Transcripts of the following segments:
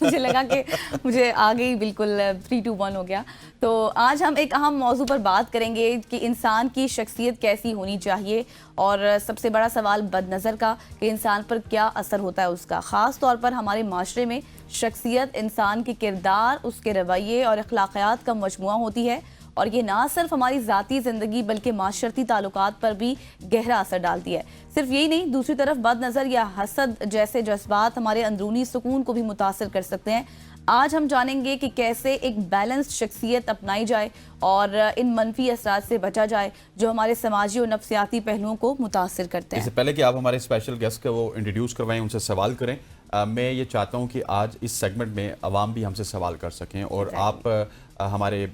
مجھے لگا کہ مجھے آ گئی بالکل 3-2-1 ہو گیا. تو آج ہم ایک اہم موضوع پر بات کریں گے کہ انسان کی شخصیت کیسی ہونی چاہیے, اور سب سے بڑا سوال بد نظر کا کہ انسان پر کیا اثر ہوتا ہے اس کا. خاص طور پر ہمارے معاشرے میں شخصیت انسان کے کردار, اس کے رویے اور اخلاقیات کا مجموعہ ہوتی ہے, اور یہ نہ صرف ہماری ذاتی زندگی بلکہ معاشرتی تعلقات پر بھی گہرا اثر ڈالتی ہے. صرف یہی نہیں, دوسری طرف بد نظر یا حسد جیسے جذبات ہمارے اندرونی سکون کو بھی متاثر کر سکتے ہیں. آج ہم جانیں گے کہ کیسے ایک بیلنس شخصیت اپنائی جائے اور ان منفی اثرات سے بچا جائے جو ہمارے سماجی اور نفسیاتی پہلوؤں کو متاثر کرتے ہیں. اس سے پہلے کہ آپ ہمارے اسپیشل گیسٹ کو وہ انٹروڈیوس کروائیں, ان سے سوال کریں, میں یہ چاہتا ہوں کہ آج اس سیگمنٹ میں عوام بھی ہم سے سوال کر سکیں, اور آپ ہمارے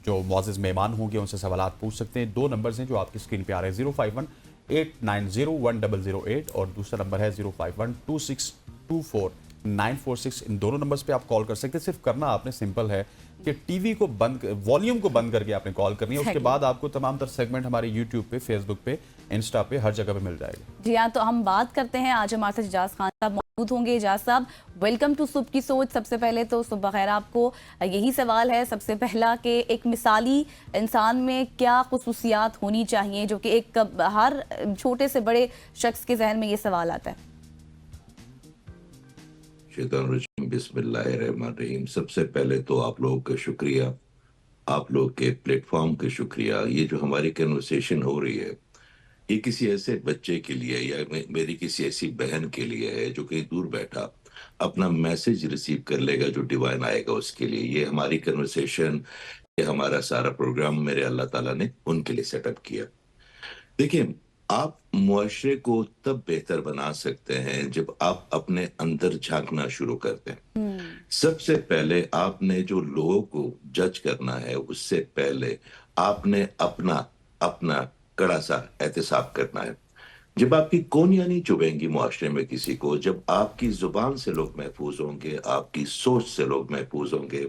جو معزز مہمان ہوں گے ان سے سوالات پوچھ سکتے ہیں. 2 نمبرز ہیں جو آپ کی اسکرین پہ آ رہے ہیں, 051-890-1008 اور دوسرا نمبر ہے 051-2624-946. ان دونوں نمبرز پہ آپ کال کر سکتے ہیں. صرف کرنا آپ نے سمپل ہے کہ ٹی وی کو بند, والیوم کو بند کر کے آپ نے کال کرنی ہے. اس کے بعد آپ کو تمام تر سیگمنٹ ہمارے یوٹیوب پہ, فیس بک پہ, انسٹا پہ, ہر جگہ پہ مل جائے گا. جی ہاں, تو ہم بات کرتے ہیں. آج ہمارے ساتھ اجاز خان صاحب موجود ہوں گے. اجاز صاحب, ویلکم ٹو صبح کی سوچ. سب سے پہلے تو صبح بخیر آپ کو. یہی سوال ہے سب سے پہلا کہ ایک مثالی انسان میں کیا خصوصیات ہونی چاہیے, جو کہ ایک ہر چھوٹے سے بڑے شخص کے ذہن میں یہ سوال آتا ہے. شیطان الرجیم, بسم اللہ الرحمن الرحیم. سب سے پہلے تو آپ لوگوں کا شکریہ, آپ لوگ کے پلیٹ فارم کا شکریہ. یہ جو ہماری کنورسیشن ہو رہی ہے یہ کسی ایسے بچے کے لیے یا میری کسی ایسی بہن کے لیے ہے جو کہیں دور بیٹھا اپنا میسج ریسیو کر لے گا جو ڈیوائن آئے گا اس کے لیے. یہ ہماری کنورسیشن, یہ ہمارا سارا پروگرام میرے اللہ تعالیٰ نے ان کے لیے سیٹ اپ کیا. دیکھیں, آپ معاشرے کو تب بہتر بنا سکتے ہیں جب آپ اپنے اندر جھانکنا شروع کرتے ہیں. سب سے پہلے آپ نے جو لوگوں کو جج کرنا ہے اس سے پہلے آپ نے اپنا کڑا سا احتساب کرنا ہے. جب آپ کی کونیاں نہیں چبھیں گی معاشرے میں کسی کو, جب آپ کی زبان سے لوگ محفوظ ہوں گے, آپ کی سوچ سے لوگ محفوظ ہوں گے,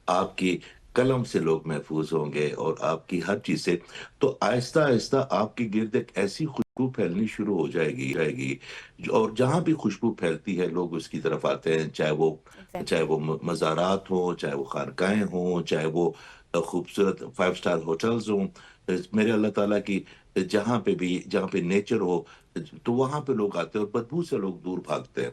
آپ کی قلم سے لوگ محفوظ ہوں گے, اور آپ کی ہر چیز سے, تو آہستہ آہستہ آپ کی گرد ایک ایسی خوشبو پھیلنی شروع ہو جائے گی. اور جہاں بھی خوشبو پھیلتی ہے لوگ اس کی طرف آتے ہیں, چاہے وہ مزارات ہوں, چاہے وہ خانقاہیں ہوں, چاہے وہ خوبصورت 5 اسٹار ہوٹلز ہوں. میرے اللہ تعالیٰ کی جہاں پہ نیچر ہو تو وہاں پہ لوگ آتے ہیں, اور بدبو سے لوگ دور بھاگتے ہیں.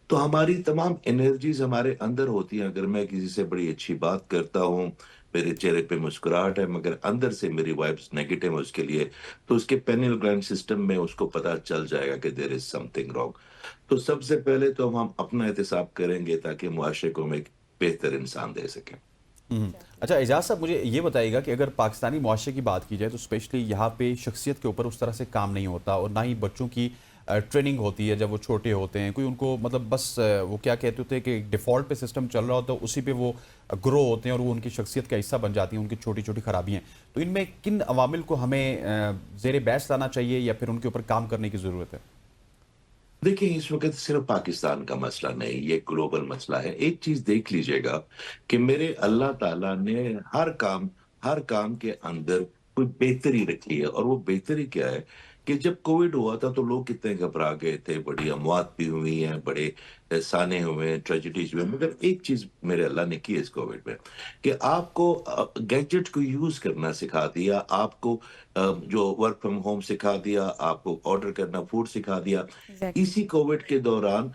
تو ہماری تمام انرجیز ہمارے اندر ہوتی ہیں. اگر میں کسی سے بڑی اچھی بات کرتا ہوں, میرے چہرے پہ مسکراہٹ ہے, مگر اندر سے میری وائبس نیگیٹو ہے اس کے لیے, تو اس کے پینیل گلینڈ سسٹم میں اس کو پتہ چل جائے گا کہ دیر از سم تھنگ رانگ. تو سب سے پہلے تو ہم اپنا احتساب کریں گے تاکہ معاشرے کو ہم ایک بہتر انسان دے سکیں. اچھا اعجاز صاحب, مجھے یہ بتائیے گا کہ اگر پاکستانی معاشرے کی بات کی جائے تو اسپیشلی یہاں پہ شخصیت کے اوپر اس طرح سے کام نہیں ہوتا, اور نہ ہی بچوں کی ٹریننگ ہوتی ہے جب وہ چھوٹے ہوتے ہیں. کوئی ان کو مطلب بس وہ کیا کہتے ہوتے ہیں کہ ڈیفالٹ پہ سسٹم چل رہا ہوتا ہے, اسی پہ وہ گرو ہوتے ہیں اور وہ ان کی شخصیت کا حصہ بن جاتی ہیں, ان کی چھوٹی چھوٹی خرابیاں. تو ان میں کن عوامل کو ہمیں زیر بحث لانا چاہیے یا پھر ان کے اوپر کام کرنے کی ضرورت ہے؟ دیکھیں, اس وقت صرف پاکستان کا مسئلہ نہیں, یہ گلوبل مسئلہ ہے. ایک چیز دیکھ لیجئے گا کہ میرے اللہ تعالیٰ نے ہر کام کے اندر کوئی بہتری رکھی ہے. اور وہ بہتری کیا ہے کہ جب کووڈ ہوا تھا تو لوگ کتنے گھبرا گئے تھے, بڑی اموات بھی ہوئی ہیں, بڑے سانے ہوئے ہیں, ٹریجڈیز ہوئے ہیں. مگر ایک چیز میرے اللہ نے کی اس کووڈ میں کہ آپ کو گیجٹ کو یوز کرنا سکھا دیا, آپ کو جو ورک فرام ہوم سکھا دیا, آپ کو آرڈر کرنا فوڈ سکھا دیا. اسی کووڈ کے دوران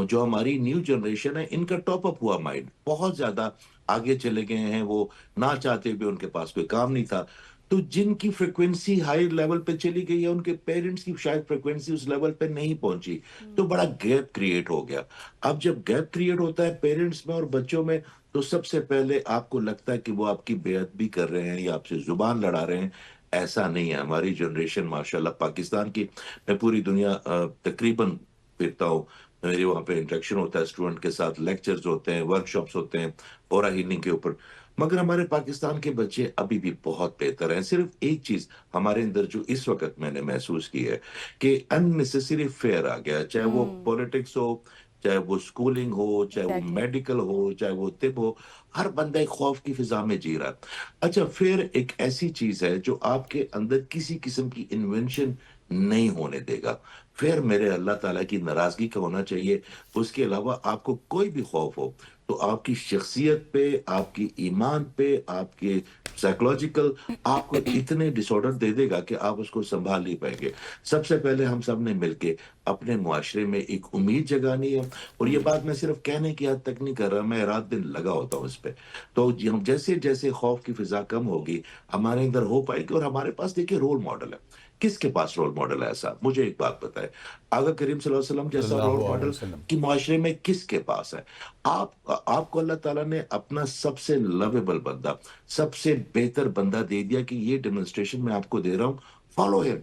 جو ہماری نیو جنریشن ہے ان کا ٹاپ اپ ہوا مائنڈ, بہت زیادہ آگے چلے گئے ہیں. وہ نہ چاہتے بھی ان کے پاس کوئی کام نہیں تھا, تو جن کی فریکوینسی ہائی لیول پہ چلی گئی ہے ان کے پیرنٹس کی شاید فریکوینسی اس لیول پہ نہیں پہنچی, تو بڑا گیپ کریٹ ہو گیا. اب جب گیپ کریٹ ہوتا ہے پیرنٹس میں اور بچوں میں, تو سب سے پہلے آپ کو لگتا ہے کہ وہ آپ کی بیعت بھی کر رہے ہیں یا آپ سے زبان لڑا رہے ہیں. ایسا نہیں ہے. ہماری جنریشن ماشاءاللہ پاکستان کی, میں پوری دنیا تقریباً پھرتا ہوں, میری وہاں پہ انٹریکشن ہوتا ہے اسٹوڈنٹ کے ساتھ, لیکچرز ہوتے ہیں, ورکشاپس ہوتے ہیں اورا ہیلنگ کے اوپر. مگر ہمارے پاکستان کے بچے ابھی بھی بہت بہتر ہیں. صرف ایک چیز ہمارے اندر جو اس وقت میں نے محسوس کی ہے کہ اننیسیسری فیئر آ گیا, چاہے وہ پولیٹکس ہو, چاہے وہ سکولنگ ہو, چاہے وہ میڈیکل ہو, چاہے وہ طب ہو, ہر بندہ ایک خوف کی فضا میں جی رہا ہے. اچھا, پھر ایک ایسی چیز ہے جو آپ کے اندر کسی قسم کی انوینشن نہیں ہونے دے گا. پھر میرے اللہ تعالیٰ کی ناراضگی کا ہونا چاہیے. اس کے علاوہ آپ کو کوئی بھی خوف ہو تو آپ کی شخصیت پہ، آپ کی ایمان پہ، آپ کے سائیکولوجیکل آپ کو اتنے ڈس آرڈر دے دے گا کہ آپ اس کو سنبھال نہیں پائیں گے. سب سے پہلے ہم سب نے مل کے اپنے معاشرے میں ایک امید جگانی ہے. اور یہ بات میں صرف کہنے کی حد تک نہیں کر رہا، میں رات دن لگا ہوتا ہوں اس پہ. تو ہم جیسے جیسے خوف کی فضا کم ہوگی ہمارے اندر ہو پائے گی. اور ہمارے پاس دیکھیے رول ماڈل ہے. کس کے پاس رول ماڈل ہے ایسا؟ مجھے ایک بات پتہ ہے، آقا کریم صلی اللہ علیہ وسلم صلی جیسا اللہ رول علیہ ماڈل وسلم. کہ معاشرے میں کس کے پاس ہے؟ آپ کو اللہ تعالیٰ نے اپنا سب سے لویبل بندہ، سب سے بہتر بندہ دے دیا کہ یہ ڈیمونسٹریشن میں آپ کو دے رہا ہوں، فالو ہم.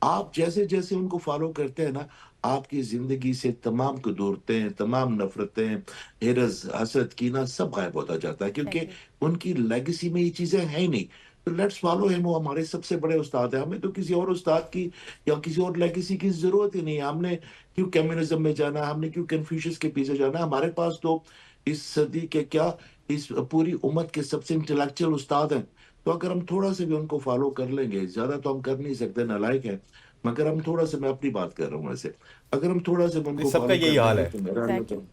آپ جیسے جیسے ان کو فالو کرتے ہیں نا، آپ کی زندگی سے تمام قدورتیں، تمام نفرتیں، ہرس، حسد، کینہ سب غائب ہوتا جاتا ہے، کیونکہ ایگزیکٹلی. ان کی لیگسی میں یہ چیزیں ہیں ہی نہیں. تو لیٹس فالو ہم. وہ ہمارے سب سے بڑے استاد ہیں. ہمیں تو کسی اور استاد کی یا کسی اور لیگسی کی ضرورت ہی نہیں ہے. ہم نے کیوں کمیونزم میں جانا، ہم نے کیوں کنفیوشس کے پیچھے جانا؟ ہمارے پاس تو اس صدی کے کیا، اس پوری امت کے سب سے انٹلیکچوئل استاد ہیں. تو اگر ہم تھوڑا سا بھی ان کو فالو کر لیں گے، زیادہ تو ہم کر نہیں سکتے، نالائق ہیں، مگر ہم تھوڑا سا، میں اپنی بات کر رہا ہوں ایسے، اگر ہم تھوڑا سا بھی ان نہیں، کو سب کا فالو یہی کر لیں حال گے ہے. تو میرا اللہ ایگزیکٹلی.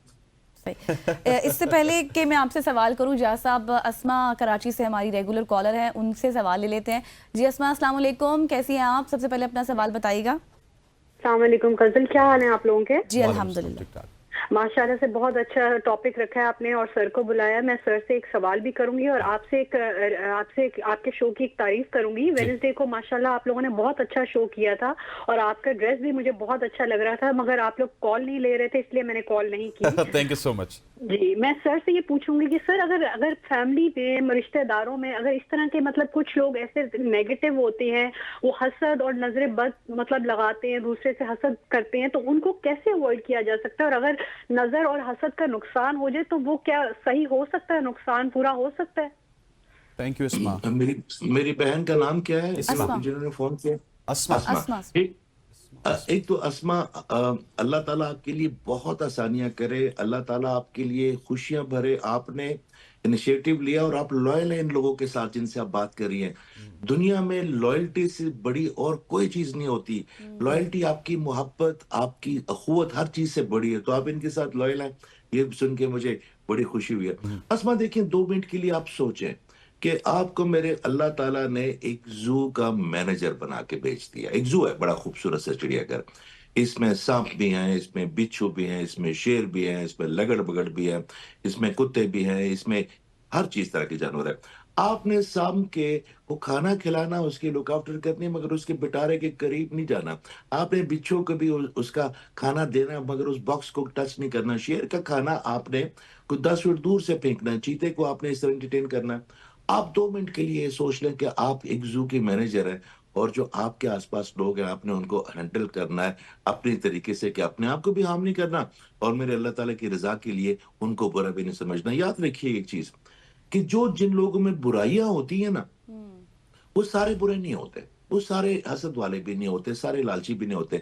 صحیح. اس سے پہلے کہ میں آپ سے سوال کروں، جہاں صاحب اسما کراچی سے ہماری ریگولر کالر ہیں، ان سے سوال لے لیتے ہیں. جی اسما، السلام علیکم، کیسی ہیں آپ؟ سب سے پہلے اپنا سوال بتائیے گا. السلام علیکم کزن، کیا حال ہیں آپ لوگوں کے؟ جی وعلیکم السلام. الحمدللہ. ٹھیک ٹھاک. ماشاء اللہ سے بہت اچھا ٹاپک رکھا ہے آپ نے اور سر کو بلایا. میں سر سے ایک سوال بھی کروں گی اور آپ کے شو کی ایک تعریف کروں گی. جی. ویڈنسڈے کو ماشاء اللہ آپ لوگوں نے بہت اچھا شو کیا تھا اور آپ کا ڈریس بھی مجھے بہت اچھا لگ رہا تھا، مگر آپ لوگ کال نہیں لے رہے تھے، اس لیے میں نے کال نہیں کی. تھینک یو سو مچ. جی میں سر سے یہ پوچھوں گی کہ سر اگر فیملی میں، رشتہ داروں میں اگر اس طرح کے مطلب کچھ لوگ ایسے نیگیٹو ہوتے ہیں، وہ حسد اور نظر بد مطلب لگاتے ہیں، دوسرے سے حسد کرتے ہیں، تو ان کو کیسے اوائڈ کیا جا سکتا ہے؟ اور اگر نظر اور حسد کا نقصان ہو جائے تو وہ کیا صحیح ہو سکتا ہے؟ نقصان پورا ہو سکتا ہے؟ تھینک یو اسما. میری بہن کا نام کیا ہے اسما. جنہوں نے فون کیا؟ اسما. اسما. اسما. ایک تو اسما، اللہ تعالیٰ آپ کے لیے بہت آسانیاں کرے، اللہ تعالیٰ آپ کے لیے خوشیاں بھرے. آپ نے انیشیٹو لیا اور آپ لوئل ہیں ان لوگوں کے ساتھ جن سے آپ بات کر رہی ہیں. دنیا میں لوئلٹی سے بڑی اور کوئی چیز نہیں ہوتی. لوئلٹی آپ کی محبت، آپ کی اخوت ہر چیز سے بڑی ہے. تو آپ ان کے ساتھ لوئل ہیں، یہ سن کے مجھے بڑی خوشی ہوئی ہے. اسما دیکھیں، 2 منٹ کے لیے آپ سوچیں کہ آپ کو میرے اللہ تعالیٰ نے ایک زو کا مینیجر بنا کے بیچ دیا. ایک زو ہے، بڑا خوبصورت سا چڑیا گھر، اس میں سانپ بھی ہیں، اس میں بچھو بھی ہیں، اس میں شیر بھی ہیں، اس میں لگڑ بگڑ بھی ہے، اس میں کتے بھی ہیں، اس میں ہر چیز طرح کے جانور ہے. آپ نے سانپ کے وہ کھانا کھلانا، اس کی لک آفٹر کرنی، مگر اس کے بٹارے کے قریب نہیں جانا. آپ نے بچھو کو بھی اس کا کھانا دینا، مگر اس باکس کو ٹچ نہیں کرنا. شیر کا کھانا آپ نے کوئی 10 فٹ دور سے پھینکنا. چیتے کو آپ نے اس طرح انٹرٹین کرنا. آپ 2 منٹ کے لیے یہ سوچ لیں کہ آپ ایک زو کے مینیجر ہیں اور جو آپ کے آس پاس لوگ ہیں آپ نے ان کو ہینڈل کرنا ہے اپنی طریقے سے، کہ اپنے آپ کو بھی ہارم نہیں کرنا اور میرے اللہ تعالیٰ کی رضا کے لیے ان کو برا بھی نہیں سمجھنا. یاد رکھیے ایک چیز کہ جن لوگوں میں برائیاں ہوتی ہیں نا، وہ سارے برے نہیں ہوتے، وہ سارے حسد والے بھی نہیں ہوتے، سارے لالچی بھی نہیں ہوتے.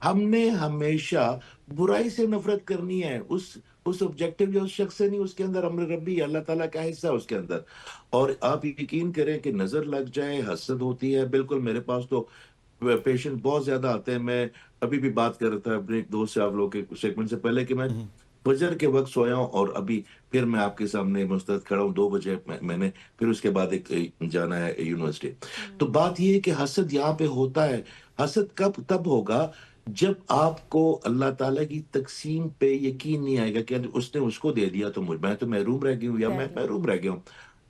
ہم نے ہمیشہ برائی سے نفرت کرنی ہے، اس آبجیکٹو یا اس شخص سے نہیں، اس کے اندر امر ربی اللہ تعالیٰ کا حصہ ہے اس کے اندر. اور آپ یقین کریں کہ نظر لگ جائے، حسد ہوتی ہے. بالکل میرے پاس تو پیشنٹ بہت زیادہ آتے ہیں. میں ابھی بھی بات کر رہا تھا اپنے ایک دوست سے آپ لوگ کے سیگمنٹ سے پہلے کہ میں فجر کے وقت سویا ہوں اور ابھی پھر میں آپ کے سامنے مستعد کھڑا ہوں 2 بجے. میں نے پھر اس کے بعد ایک جانا ہے یونیورسٹی. تو بات یہ ہے کہ حسد یہاں پہ ہوتا ہے. حسد تب ہوگا جب آپ کو اللہ تعالیٰ کی تقسیم پہ یقین نہیں آئے گا کہ اس نے اس کو دے دیا تو میں تو محروم رہ گئی ہوں یا میں محروم رہ گیا ہوں.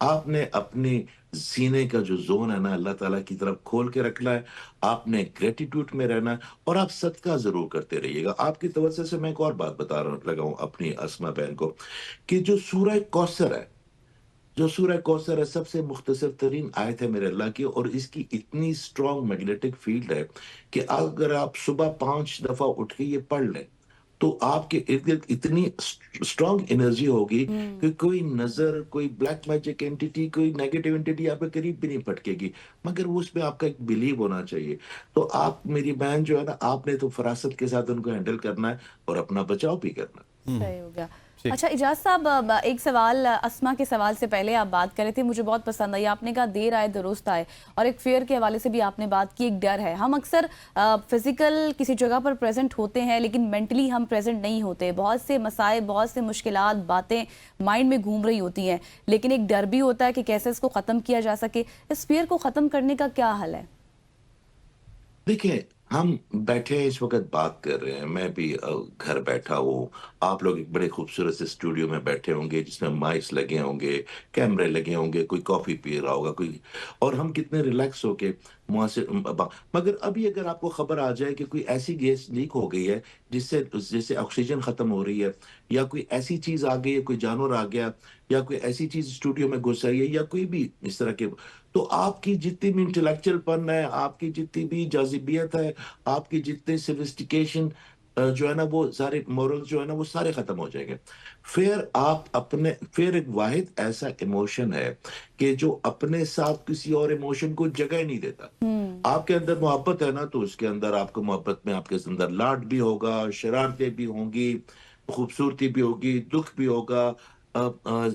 آپ نے اپنی سینے کا جو زون ہے نا اللہ تعالیٰ کی طرف کھول کے رکھنا ہے. آپ نے گریٹیٹیوڈ میں رہنا ہے اور آپ صدقہ ضرور کرتے رہیے گا. آپ کی توجہ سے میں ایک اور بات بتا لگا ہوں اپنی اسما بہن کو کہ جو سورہ کوثر ہے سب سے مختصر ترین آیت ہے میرے اللہ کی، اور اس کی اتنی سٹرونگ میگنیٹک فیلڈ ہے کہ اگر آپ صبح 5 دفعہ اٹھ کے یہ پڑھ لیں تو آپ کے ارد گرد اتنی سٹرونگ انرجی ہوگی کہ کوئی نظر، کوئی بلیک میجک اینٹی، کوئی نیگیٹو اینٹی آپ کے قریب بھی نہیں پھٹکے گی، مگر اس پہ آپ کا ایک بلیو ہونا چاہیے. تو آپ میری بہن جو ہے نا، آپ نے تو فراست کے ساتھ ان کو ہینڈل کرنا ہے اور اپنا بچاؤ بھی کرنا. صحیح ہو گیا. اچھا اجاز صاحب، ایک سوال اسما کے سوال سے پہلے آپ بات کر رہے تھے، مجھے بہت پسند آئی. آپ نے کہا دیر آئے درست آئے، اور ایک فیئر کے حوالے سے بھی آپ نے بات کی. ایک ڈر ہے، ہم اکثر فزیکل کسی جگہ پر پریزنٹ ہوتے ہیں لیکن مینٹلی ہم پریزنٹ نہیں ہوتے. بہت سے مسائل، بہت سے مشکلات، باتیں مائنڈ میں گھوم رہی ہوتی ہیں، لیکن ایک ڈر بھی ہوتا ہے کہ کیسے اس کو ختم کیا جا سکے. اس فیئر کو ختم کرنے کا کیا حل ہے؟ دیکھیں، ہم بیٹھے اس وقت بات کر رہے ہیں، میں بھی گھر بیٹھا ہوں، آپ لوگ ایک بڑے خوبصورت سے اسٹوڈیو میں بیٹھے ہوں گے جس میں مائکس لگے ہوں گے، کیمرے لگے ہوں گے، کوئی کافی پی رہا ہوگا، کوئی، اور ہم کتنے ریلیکس ہو کے وہاں سے مگر ابھی اگر آپ کو خبر آ جائے کہ کوئی ایسی گیس لیک ہو گئی ہے جس سے آکسیجن ختم ہو رہی ہے، یا کوئی ایسی چیز آ گئی ہے، کوئی جانور آ گیا، یا کوئی ایسی چیز اسٹوڈیو میں گھس آئی ہے، یا کوئی بھی اس طرح کے، تو آپ کی جتنی بھی انٹلیکچل پن ہے، آپ کی جتنی بھی جاذبیت ہے، آپ کی جتنے سوفسٹیکیشن جو ہے نا، وہ سارے مورل جو ہے نا، وہ سارے ختم ہو جائیں گے. فیر ایک واحد ایسا ایموشن ہے کہ جو اپنے ساتھ کسی اور ایموشن کو جگہ نہیں دیتا. آپ کے اندر محبت ہے نا، تو اس کے اندر آپ کو محبت میں آپ کے اندر لاڈ بھی ہوگا، شرارتیں بھی ہوں گی، خوبصورتی بھی ہوگی، دکھ بھی ہوگا،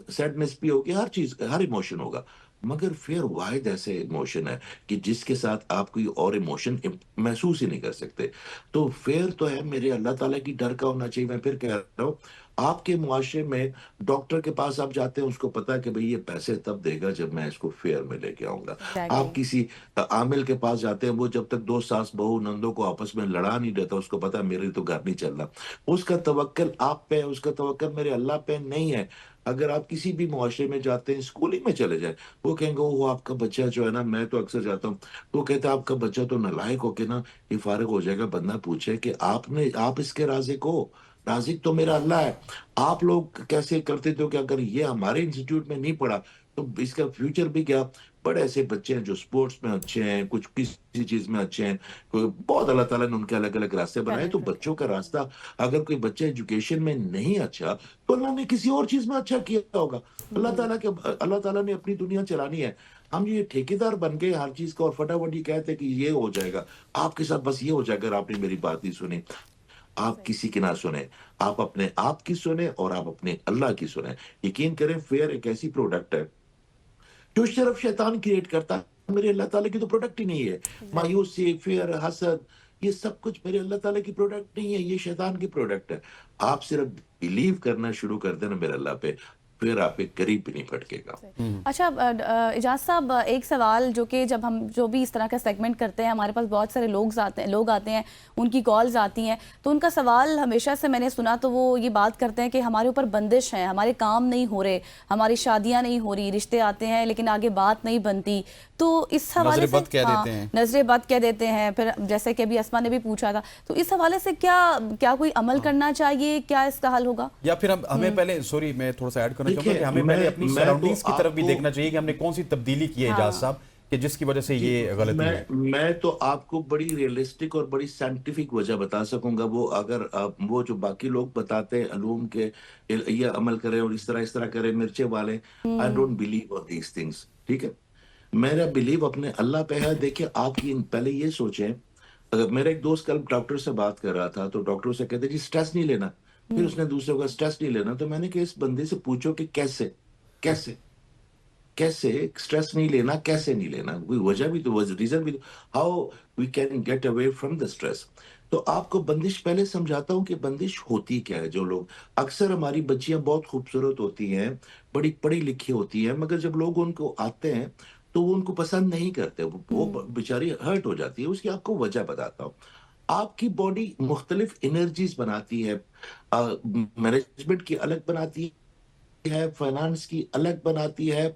سیڈنس بھی ہوگی، ہر چیز، ہر ایموشن ہوگا. مگر فیئر واحد ایسے ایموشن ہے کہ جس کے ساتھ آپ کوئی اور ایموشن محسوس ہی نہیں کر سکتے. تو فیئر تو ہے میرے اللہ تعالیٰ کی ڈر کا ہونا چاہیے. میں پھر کہہ رہا ہوں، آپ کے معاشرے میں ڈاکٹر کے پاس آپ جاتے ہیں، اس کو پتا ہے کہ بھئی یہ پیسے تب دے گا جب میں اس کو فیئر میں لے کے آؤں گا. آپ کسی عامل کے پاس جاتے ہیں، وہ جب تک دو ساس بہو نندوں کو آپس میں لڑا نہیں دیتا، اس کو پتا ہے میرے تو گھر نہیں چل رہا. اس کا توکل آپ پہ، اس کا توکل میرے اللہ پہ نہیں ہے. اگر آپ کسی بھی معاشرے میں جاتے ہیں، اسکولنگ میں چلے جائیں، وہ کہیں گے وہ آپ کا بچہ جو ہے نا، میں تو اکثر جاتا ہوں، وہ کہتا ہے آپ کا بچہ تو نالائق ہو کے نا یہ فارغ ہو جائے گا. بندہ پوچھے کہ آپ اس کے رازق ہو؟ رازق تو میرا اللہ ہے. آپ لوگ کیسے کرتے تھے کہ اگر یہ ہمارے انسٹیٹیوٹ میں نہیں پڑھا تو اس کا فیوچر بھی کیا؟ بڑے ایسے بچے ہیں جو سپورٹس میں اچھے ہیں، کچھ کسی چیز میں اچھے ہیں، بہت اللہ تعالیٰ نے ان کے الگ الگ راستے بنائے. تو بچوں کا راستہ، اگر کوئی بچہ ایجوکیشن میں نہیں اچھا تو اللہ نے کسی اور چیز میں اچھا کیا ہوگا. اللہ تعالیٰ نے اپنی دنیا چلانی ہے. ہم یہ ٹھیکیدار بن گئے ہر چیز کا، اور فٹافٹ یہ کہتے ہیں کہ یہ ہو جائے گا آپ کے ساتھ، بس یہ ہو جائے گا. آپ نے میری بات نہیں سنی. آپ کسی کی نہ سنیں، آپ اپنے آپ کی سنیں اور آپ اپنے اللہ کی سنیں. یقین کریں، فیئر ایک ایسی پروڈکٹ ہے جو صرف شیطان کریٹ کرتا ہے. میرے اللہ تعالیٰ کی تو پروڈکٹ ہی نہیں ہے. مایوسی، فیئر، حسد، یہ سب کچھ میرے اللہ تعالیٰ کی پروڈکٹ نہیں ہے، یہ شیطان کی پروڈکٹ ہے. آپ صرف بلیو کرنا شروع کر دینا میرے اللہ پہ، پھر آپ کے قریب بھی نہیں پھٹکے گا. اچھا اجاز صاحب، ایک سوال جو کہ جب ہم جو بھی اس طرح کا سیگمنٹ کرتے ہیں، ہمارے پاس بہت سارے لوگ آتے ہیں، ان کی کالز آتی ہیں، تو ان کا سوال ہمیشہ سے میں نے سنا تو وہ یہ بات کرتے ہیں کہ ہمارے اوپر بندش ہے، ہمارے کام نہیں ہو رہے، ہماری شادیاں نہیں ہو رہی، رشتے آتے ہیں لیکن آگے بات نہیں بنتی. تو اس حوالے سے نظر بد کہہ دیتے ہیں. پھر جیسے کہ ابھی اسما نے بھی پوچھا تھا، تو اس حوالے سے کیا کوئی عمل کرنا چاہیے؟ کیا اس کا حل ہوگا؟ یا پھر ہمیں پہلے، سوری میں تھوڑا سا ایڈ کرنا چاہوں گا کہ ہمیں پہلے اپنی سراؤنڈنگز کی طرف بھی دیکھنا چاہیے کہ ہم نے کون سی تبدیلی کی ہے اجاز صاحب، کہ جس کی وجہ سے یہ غلطی ہے. میں تو آپ کو بڑی ریئلسٹک اور بڑی سائنٹیفک وجہ بتا سکوں گا. وہ اگر وہ جو باقی لوگ بتاتے ہیں علوم کے، یہ عمل کریں اور اس طرح کریں، مرچے والے، I don't believe on these things. ٹھیک ہے، میرا بلیو اپنے اللہ پہ ہے. دیکھیں، آپ کی پہلے یہ سوچیں، میرا ایک دوست کل ڈاکٹر سے بات کر رہا تھا، تو ڈاکٹر سے کہتے جی سٹریس نہیں لینا. پھر اس نے دوسرے کو سٹریس نہیں لینا. تو میں نے کہ اس بندے سے پوچھو کہ کیسے سٹریس نہیں لینا، کیسے نہیں لینا، کوئی وجہ بھی تو، ریزن بھی تو، how we can get away from the stress. تو آپ کو بندش پہلے سمجھاتا ہوں کہ بندش ہوتی کیا ہے. جو لوگ، اکثر ہماری بچیاں بہت خوبصورت ہوتی ہیں، بڑی پڑھی لکھی ہوتی ہیں، مگر جب لوگ ان کو آتے ہیں تو وہ ان کو پسند نہیں کرتے، وہ بیچاری ہرٹ ہو جاتی ہے. اس کی آپ کو وجہ بتاتا ہوں. آپ کی باڈی مختلف انرجیز بناتی ہے. مینجمنٹ کی الگ بناتی ہے، فائنانس کی الگ بناتی ہے،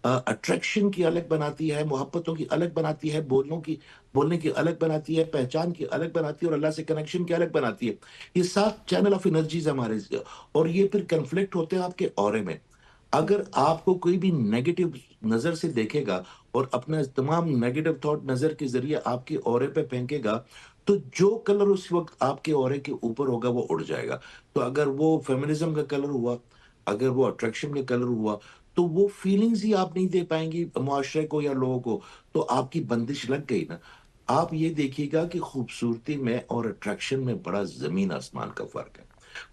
اٹریکشن کی الگ بناتی ہے، محبتوں کی الگ بناتی ہے، بولنے کی الگ بناتی ہے، پہچان کی الگ بناتی ہے، اور اللہ سے کنیکشن کی الگ بناتی ہے. یہ 7 چینل آف انرجیز ہمارے، اور یہ پھر کنفلکٹ ہوتے ہیں آپ کے اورے میں. اگر آپ کو کوئی بھی نیگیٹو نظر سے دیکھے گا اور اپنا تمام نیگیٹو تھاٹ نظر کے ذریعے آپ کے اورے پہ پھینکے گا، تو جو کلر اس وقت آپ کے اورے کے اوپر ہوگا وہ اڑ جائے گا. تو اگر وہ فیمنزم کا کلر ہوا، اگر وہ اٹریکشن کا کلر ہوا، تو وہ فیلنگز ہی آپ نہیں دے پائیں گی معاشرے کو یا لوگوں کو، تو آپ کی بندش لگ گئی نا. آپ یہ دیکھیے گا کہ خوبصورتی میں اور اٹریکشن میں بڑا زمین آسمان کا فرق ہے.